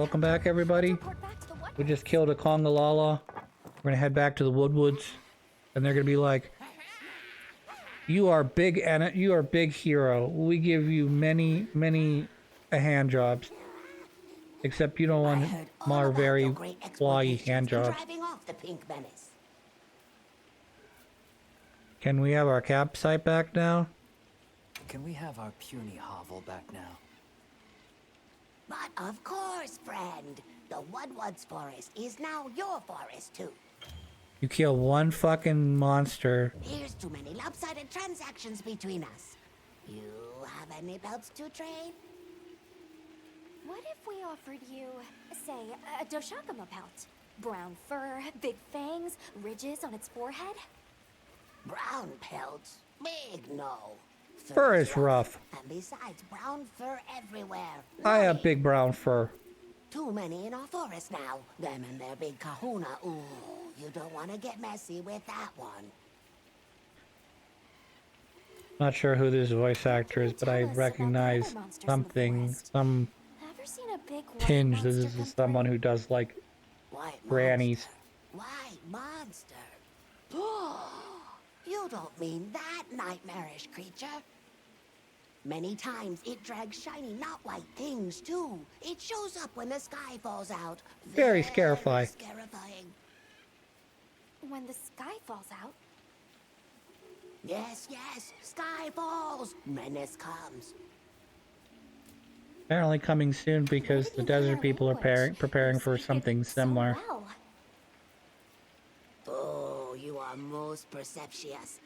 welcome back everybody. We just killed a Kongalala. We're gonna head back to the Woodwoods, and they're gonna be like, "You are big, and you are big hero. We give you many hand jobs, except you don't want more very flawy hand jobs." Can we have our campsite back now? Can we have our puny hovel back now? But of course, friend. The Woodwoods forest is now your forest too. You kill one fucking monster. Here's too many lopsided transactions between us. You have any pelts to trade? What if we offered you, say, a Doshakama pelt? Brown fur, big fangs, ridges on its forehead? Brown pelts? Big no. Fur is rough. And besides, brown fur everywhere. I have big brown fur. Too many in our forest now. Them and their big kahuna. Ooh, you don't want to get messy with that one. Not sure who this voice actor is, but I recognize something, some tinge. This is someone who does like grannies. White monster. You don't mean that nightmarish creature. Many times it drags shiny, not white things too. It shows up when the sky falls out. Very scarifying. When the sky falls out? Yes, sky falls. Menace comes. Apparently coming soon because the desert people are preparing for something similar. Oh, you are most perceptious.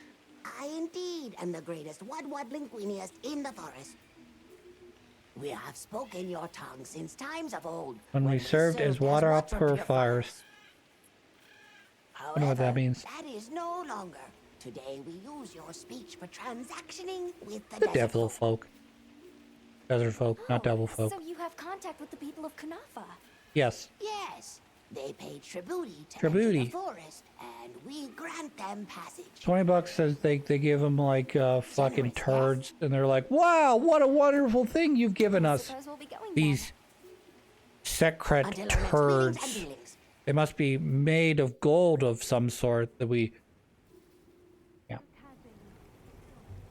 I indeed am the greatest Woodwood linguiniest in the forest. We have spoken your tongue since times of old. When we served as water purifiers. I don't know what that means. That is no longer. Today we use your speech for transactioning with the devil folk. Desert folk, not devil folk. So you have contact with the people of Kunafa? Yes. Yes. They pay tributi to enter the forest, and we grant them passage. $20 says they give them like fucking turds, and they're like, "Wow, what a wonderful thing you've given us." These secret turds. They must be made of gold of some sort that we. Yeah.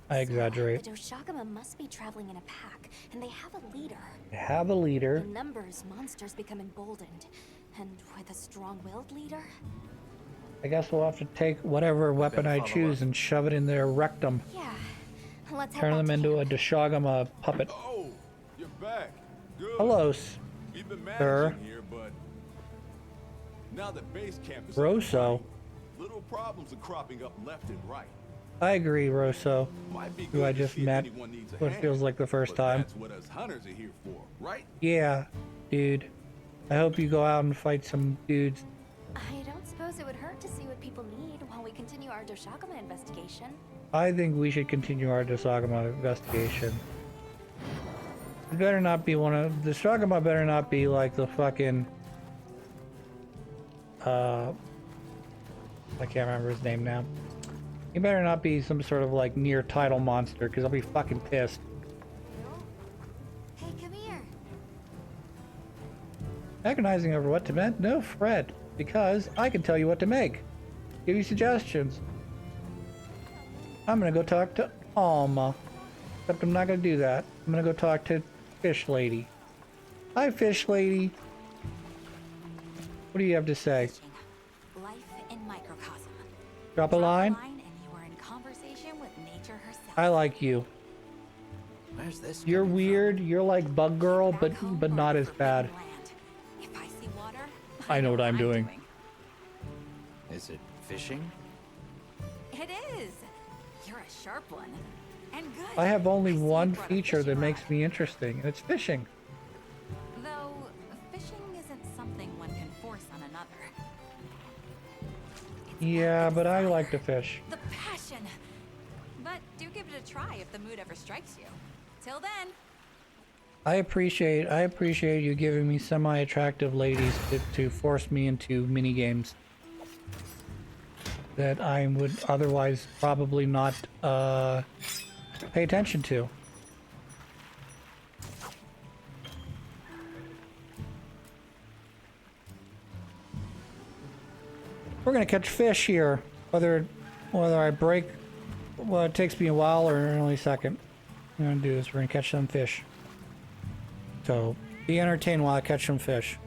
I exaggerate. The Doshakama must be traveling in a pack, and they have a leader. They have a leader. In numbers, monsters become emboldened. And with a strong-willed leader? I guess we'll have to take whatever weapon I choose and shove it in their rectum. Yeah. Let's turn them into a Doshagama puppet. Oh, you're back. Good. Hello, We've been sir. Here, but now that base camp is Rosso. Little problems are cropping up left and right. I agree, Rosso, who I just met, what feels like the first time. That's what us hunters are here for, right? Yeah, dude. I hope you go out and fight some dudes. I don't suppose it would hurt to see what people need while we continue our Doshakama investigation. I think we should continue our Doshagama investigation. It better not be one of... The Doshagama better not be like the fucking... I can't remember his name now. He better not be some sort of like near title monster, because I'll be fucking pissed. Hey, come here. Agonizing over what to make? No, Fred, because I can tell you what to make. Give you suggestions. I'm gonna go talk to Alma. Except I'm not gonna do that. I'm gonna go talk to Fish Lady. Hi, Fish Lady. What do you have to say? Life in microcosm. Drop a line? And you are in conversation with nature herself. I like you. Where's this? You're weird. You're like Bug Girl, but not as bad. If I see water, I know what I'm doing. Is it fishing? It is. You're a sharp one. And good. I have only I see one you brought a feature that fishing makes rod. me interesting, and it's fishing. Though fishing isn't something one can force on another. It's Yeah, not but I desire, like to fish. the passion. But do give it a try if the mood ever strikes you. Till then. I appreciate you giving me semi-attractive ladies to force me into mini games that I would otherwise probably not pay attention to. gonna catch fish here. Whether I break, well, it takes me a while or only a second. We're gonna do this. We're gonna catch some fish. So be entertained while I catch some fish.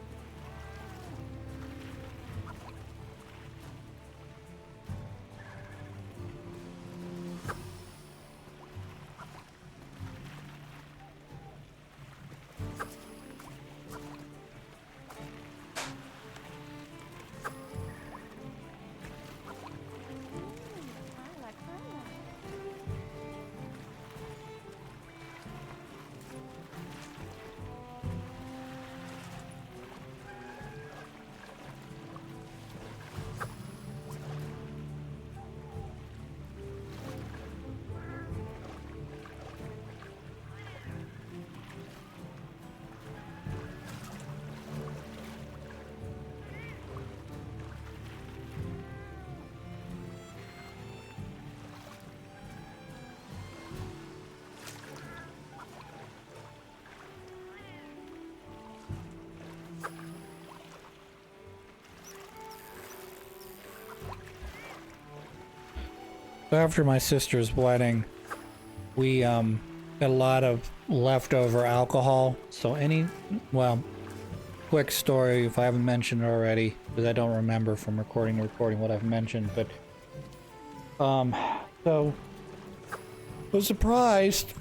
After my sister's wedding, we got a lot of leftover alcohol. So well, quick story if I haven't mentioned it already, because I don't remember from recording to recording what I've mentioned, but so I was surprised.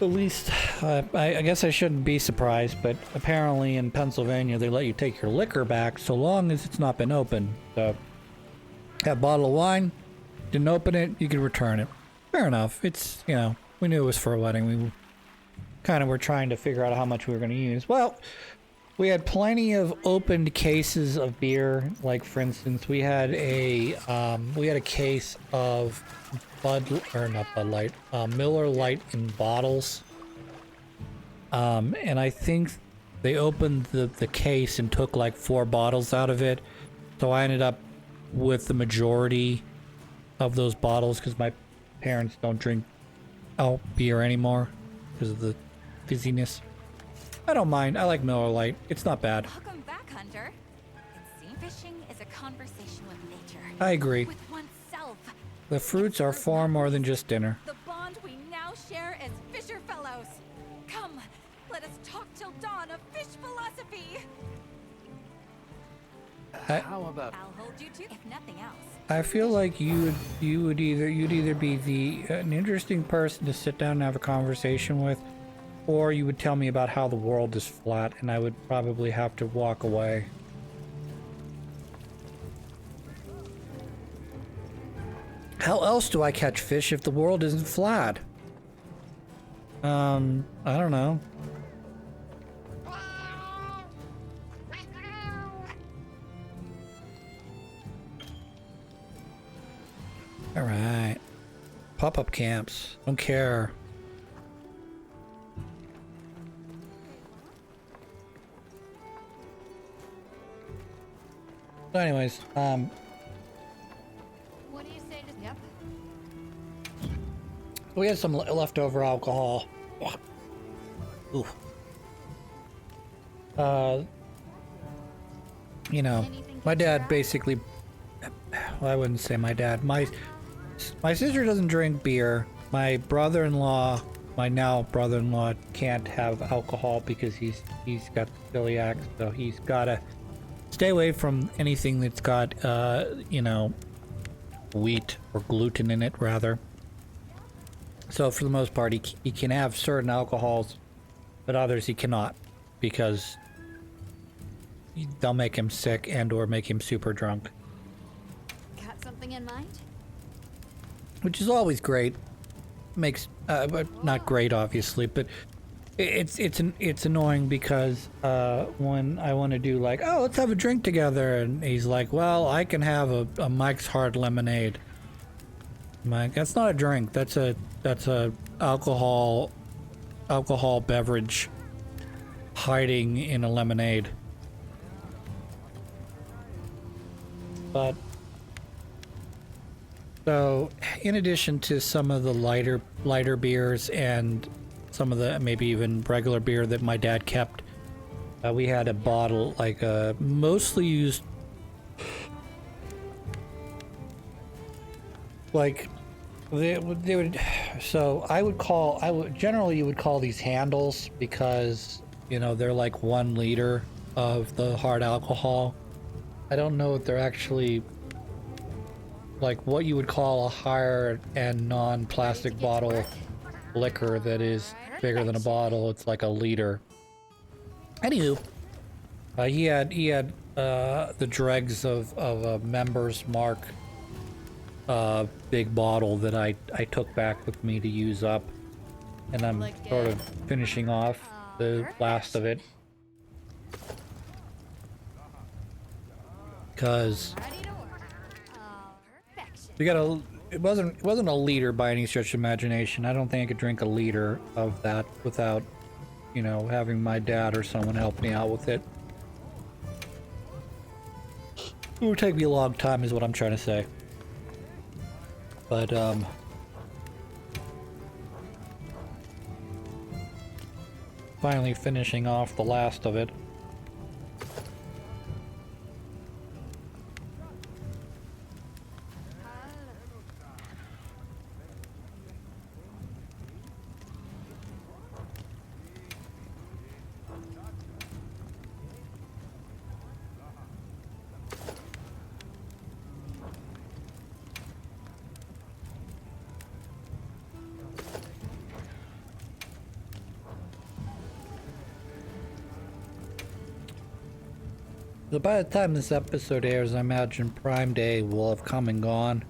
At least, I guess I shouldn't be surprised, but apparently in Pennsylvania they let you take your liquor back so long as it's not been opened. So that bottle of wine, didn't open it, you could return it. Fair enough. It's, you know, we knew it was for a wedding. We kind of were trying to figure out how much we were going to use. Well, we had plenty of opened cases of beer. Like, for instance, we had a case of Miller Lite in bottles. And I think they opened the case and took like 4 bottles out of it. So I ended up with the majority of those bottles because my parents don't drink beer anymore because of the fizziness. I don't mind. I like Miller Lite. It's not bad. Welcome back, Hunter. Sea fishing is a conversation with nature. I agree. With oneself. The fruits are far more than just dinner. The bond we now share as fisher fellows. Come, let us talk till dawn of fish philosophy. How about... I'll hold you to, if nothing else. I feel like you'd either be an interesting person to sit down and have a conversation with, or you would tell me about how the world is flat, and I would probably have to walk away. How else do I catch fish if the world isn't flat? I don't know. Alright. Pop-up camps. Don't care. So anyways, What do you say to... Yep. we had some leftover alcohol. Ooh. You know, my dad basically... Well, I wouldn't say my dad. My sister doesn't drink beer. My brother-in-law, my now brother-in-law, can't have alcohol because he's got celiac, so he's gotta stay away from anything that's got you know, wheat or gluten in it, rather. So for the most part, he can have certain alcohols, but others he cannot because they'll make him sick and or make him super drunk. Got something in mind? Which is always great. Makes but not great obviously, but it's annoying because when I want to do like, oh, let's have a drink together, and he's like, well, I can have a Mike's Hard Lemonade. I'm like, that's not a drink. That's a alcohol beverage hiding in a lemonade. But so, in addition to some of the lighter beers and some of the maybe even regular beer that my dad kept, we had a bottle, like a mostly used like they would. So I would generally you would call these handles because you know they're like 1 liter of the hard alcohol. I don't know if they're actually like what you would call a higher and non-plastic bottle liquor that is bigger than a bottle. It's like a liter. Anywho, he had the dregs of a Members Mark big bottle that I took back with me to use up, and I'm sort of finishing off the last of it because we got a. It wasn't a liter by any stretch of imagination. I don't think I could drink a liter of that without, you know, having my dad or someone help me out with it. It would take me a long time is what I'm trying to say. But, finally finishing off the last of it. So by the time this episode airs, I imagine Prime Day will have come and gone.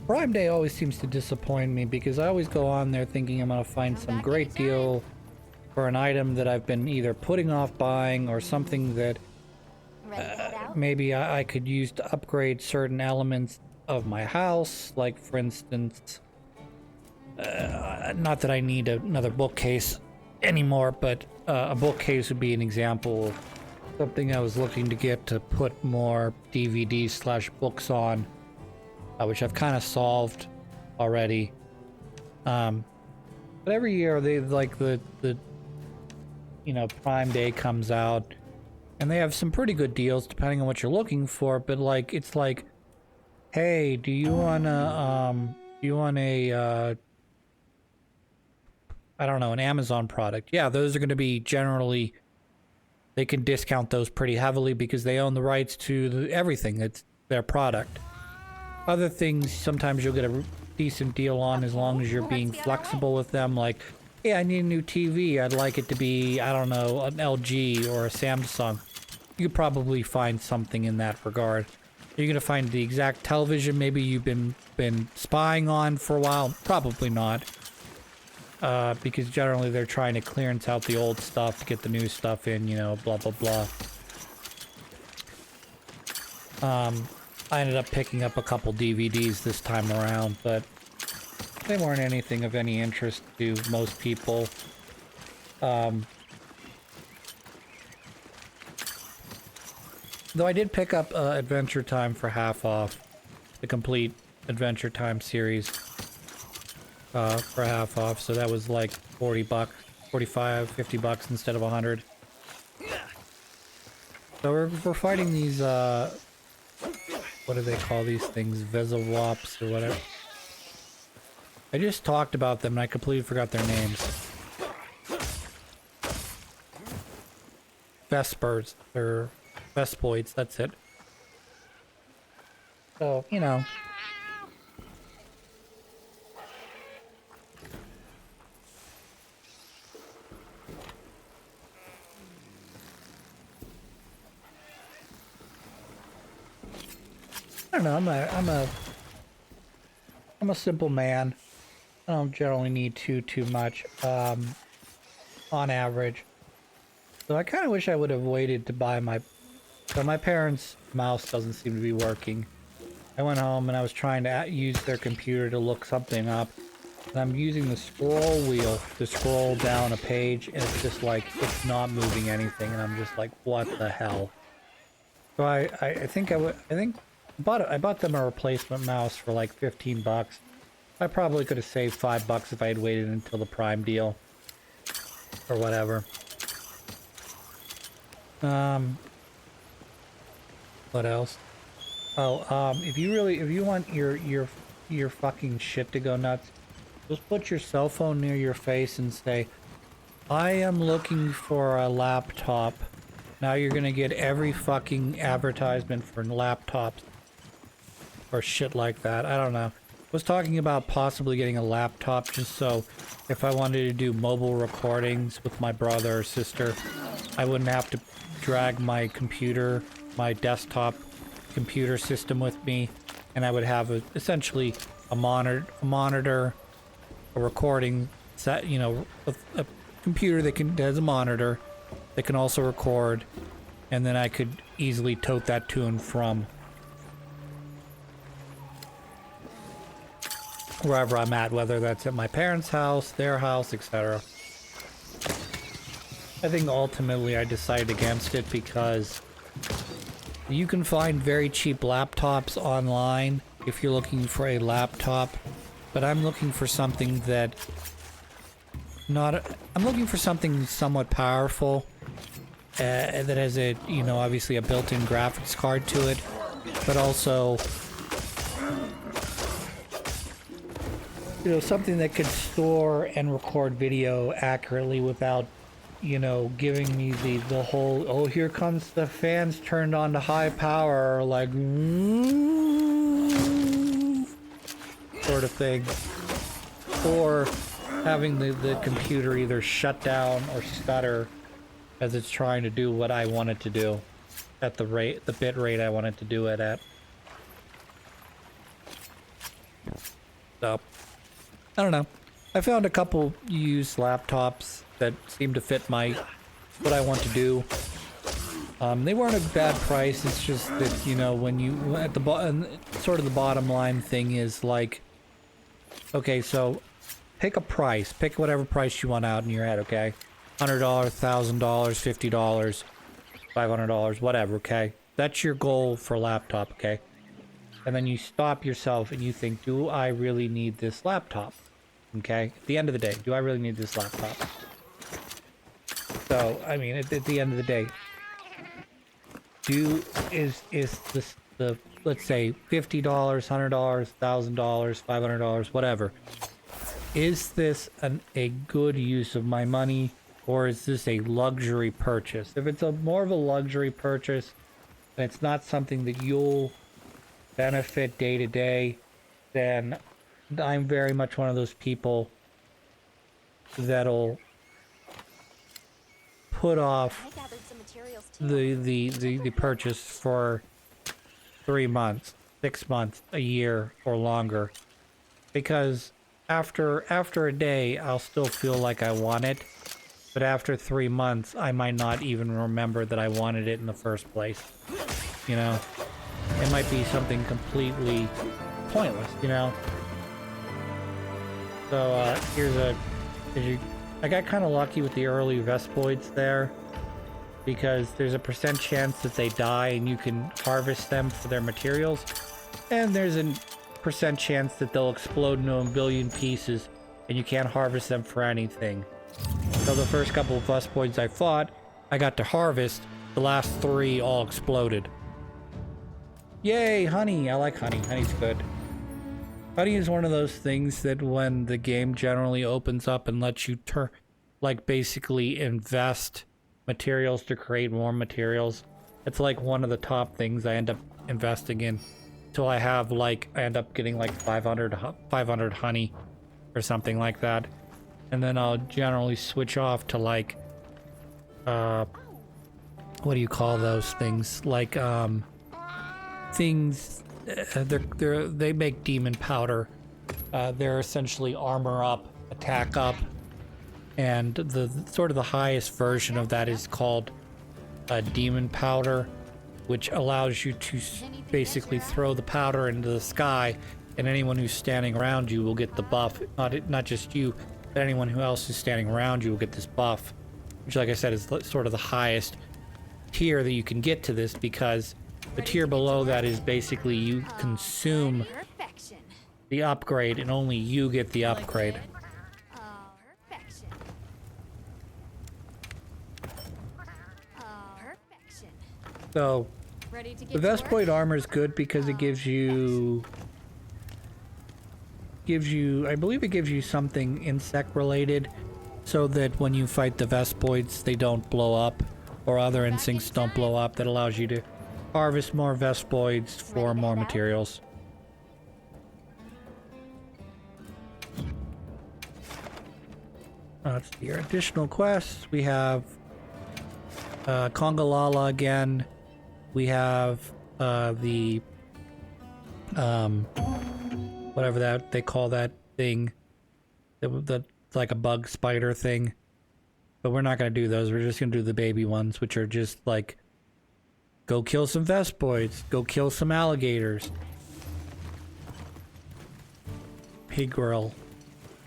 Prime Day always seems to disappoint me because I always go on there thinking I'm gonna find some great deal for an item that I've been either putting off buying or something that maybe I could use to upgrade certain elements of my house. Like, for instance, not that I need another bookcase anymore, but a bookcase would be an example of something I was looking to get to put more DVDs/books on, which I've kind of solved already. But every year they like the you know, Prime Day comes out, and they have some pretty good deals depending on what you're looking for. But like, it's like, hey, do you want a I don't know, an Amazon product? Yeah, those are going to be generally, they can discount those pretty heavily because they own the rights to everything. It's their product. Other things, sometimes you'll get a decent deal on as long as you're being flexible with them. Like, hey, I need a new TV. I'd like it to be, I don't know, an LG or a Samsung. You could probably find something in that regard. You're going to find the exact television maybe you've been spying on for a while. Probably not. Because generally they're trying to clearance out the old stuff to get the new stuff in, you know, blah, blah, blah. I ended up picking up a couple DVDs this time around, but they weren't anything of any interest to most people. Though I did pick up Adventure Time for half off, the complete Adventure Time series. For half off, so that was like 40 bucks, 45, 50 bucks instead of 100. So we're fighting these, what do they call these things? Vezowops or whatever. I just talked about them and I completely forgot their names. Vespers, or Vespoids, that's it. So, you know. I don't know, I'm a simple man. I don't generally need too much, on average. So I kind of wish I would have waited to buy so my parents' mouse doesn't seem to be working. I went home and I was trying to use their computer to look something up. And I'm using the scroll wheel to scroll down a page, and it's just like, it's not moving anything, and I'm just like, what the hell? So I bought them a replacement mouse for like 15 bucks. I probably could have saved $5 if I had waited until the Prime deal. Or whatever. What else? If you want your fucking shit to go nuts, just put your cell phone near your face and say, I am looking for a laptop. Now you're gonna get every fucking advertisement for laptops or shit like that. I don't know. Was talking about possibly getting a laptop just so if I wanted to do mobile recordings with my brother or sister, I wouldn't have to drag my computer, my desktop computer system with me, and I would have essentially a monitor, a recording set, you know, a computer that has a monitor that can also record, and then I could easily tote that to and from wherever I'm at, whether that's at my parents' house, their house, etc. I think ultimately I decided against it because you can find very cheap laptops online if you're looking for a laptop, but I'm looking for something that I'm looking for something somewhat powerful that has a, you know, obviously a built-in graphics card to it, but also, you know, something that could store and record video accurately without, you know, giving me the whole, oh, here comes the fans turned on to high power, like, sort of thing. Or having the computer either shut down or stutter as it's trying to do what I want it to do at the bit rate I want it to do it at. So, I don't know. I found a couple used laptops that seem to fit what I want to do. They weren't a bad price. It's just that, you know, when you at the bottom, sort of the bottom line thing is like, okay, so pick a price, pick whatever price you want out in your head, okay? $100, $1,000, $50, $500, whatever, okay? That's your goal for a laptop, okay? And then you stop yourself and you think, do I really need this laptop? Okay? At the end of the day, do I really need this laptop? So, I mean, at the end of the day, is this the, let's say, $50, $100, $1,000, $500, whatever. Is this a good use of my money, or is this a luxury purchase? If it's more of a luxury purchase, and it's not something that you'll benefit day to day, then I'm very much one of those people that'll put off the purchase for 3 months, 6 months, a year, or longer, because after a day I'll still feel like I want it, but after 3 months I might not even remember that I wanted it in the first place. You know, it might be something completely pointless, you know. So I got kind of lucky with the early Vespoids there, because there's a % chance that they die and you can harvest them for their materials, and there's a % chance that they'll explode into a billion pieces and you can't harvest them for anything. So the first couple of Vespoids I fought, I got to harvest. The last 3 all exploded. Yay, honey! I like honey. Honey's good. Honey is one of those things that when the game generally opens up and lets you basically invest materials to create more materials, it's like one of the top things I end up investing in, till I have I end up getting like 500 honey or something like that, and then I'll generally switch off to like what do you call those things, like things they make demon powder. They're essentially armor up, attack up, and the sort of the highest version of that is called demon powder, which allows you to basically throw the powder into the sky, and anyone who's standing around you will get the buff. Not just you, but anyone who else is standing around you will get this buff, which, like I said, is sort of the highest tier that you can get to this, because the tier below that is basically you consume the upgrade and only you get the upgrade. So Ready to The get to work? Vespoid armor is good because it gives you, I believe it gives you something insect related, so that when you fight the Vespoids, they don't blow up, or other instincts don't blow up. That allows you to harvest more Vespoids for more materials. That's your additional quests. We have Kongalala again. We have the whatever that they call that thing, the like a bug spider thing. But we're not gonna do those. We're just gonna do the baby ones, which are just like, go kill some Vespoids, go kill some alligators. Pigrill.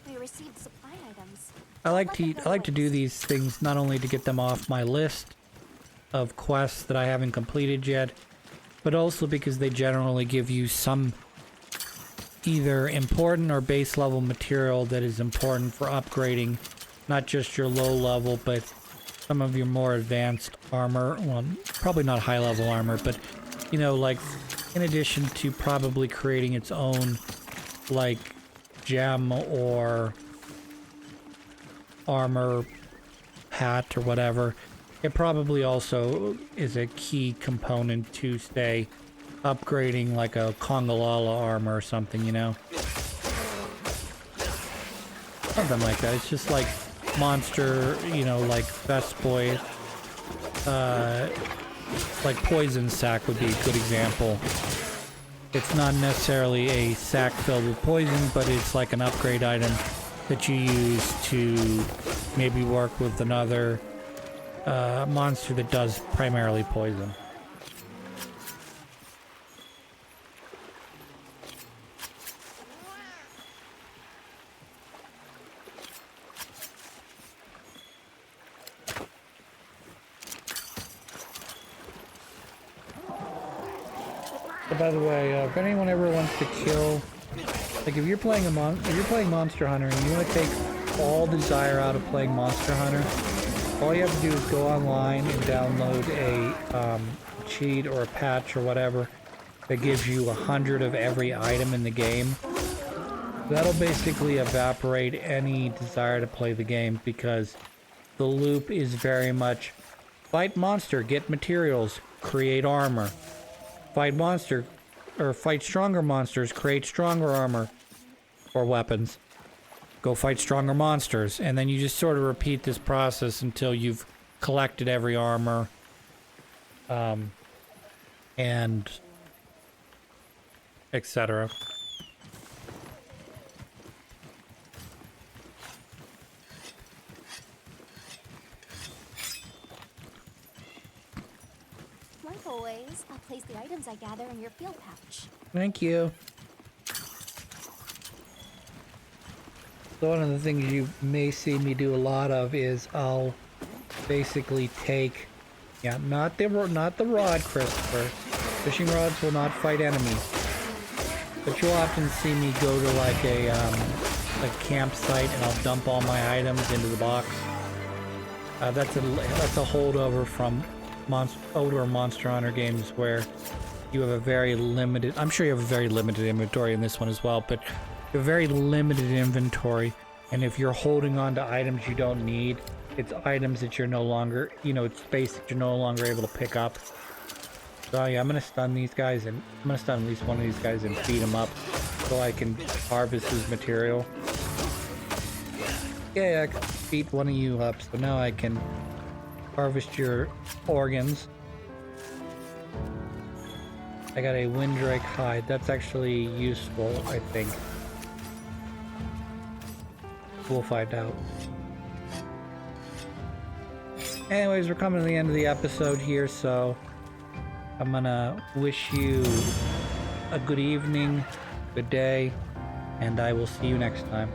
We received supply items. I like to do these things not only to get them off my list of quests that I haven't completed yet, but also because they generally give you some either important or base level material that is important for upgrading not just your low level, but some of your more advanced armor. Well, probably not high level armor, but you know, like in addition to probably creating its own like gem or armor hat or whatever, it probably also is a key component to, say, upgrading like a Kongalala armor or something, you know? Something like that. It's just like monster, you know, like Vespoid, like Poison Sack would be a good example. It's not necessarily a sack filled with poison, but it's like an upgrade item that you use to maybe work with another monster that does primarily poison. So by the way, if anyone ever wants to kill, like if you're playing Monster Hunter and you want to take all desire out of playing Monster Hunter, all you have to do is go online and download a cheat or a patch or whatever that gives you 100 of every item in the game. That'll basically evaporate any desire to play the game, because the loop is very much fight monster, get materials, create armor. Fight monster, or fight stronger monsters, create stronger armor or weapons. Go fight stronger monsters, and then you just sort of repeat this process until you've collected every armor, and etc. Like always, I'll place the items I gather in your field pouch. Thank you. So one of the things you may see me do a lot of is I'll basically take, yeah, not the rod, Christopher. Fishing rods will not fight enemies. But you'll often see me go to like a campsite and I'll dump all my items into the box. That's a holdover from older Monster Hunter games where you have a very limited, I'm sure you have a very limited inventory in this one as well, but you have a very limited inventory, and if you're holding on to items you don't need, it's items that you're no longer, you know, it's space that you're no longer able to pick up. So yeah, I'm gonna stun these guys, and I'm gonna stun at least one of these guys and feed him up so I can harvest his material. Yeah, I can beat one of you up, so now I can harvest your organs. I got a Windrake hide. That's actually useful, I think. We'll find out. Anyways, we're coming to the end of the episode here, so I'm gonna wish you a good evening, good day, and I will see you next time.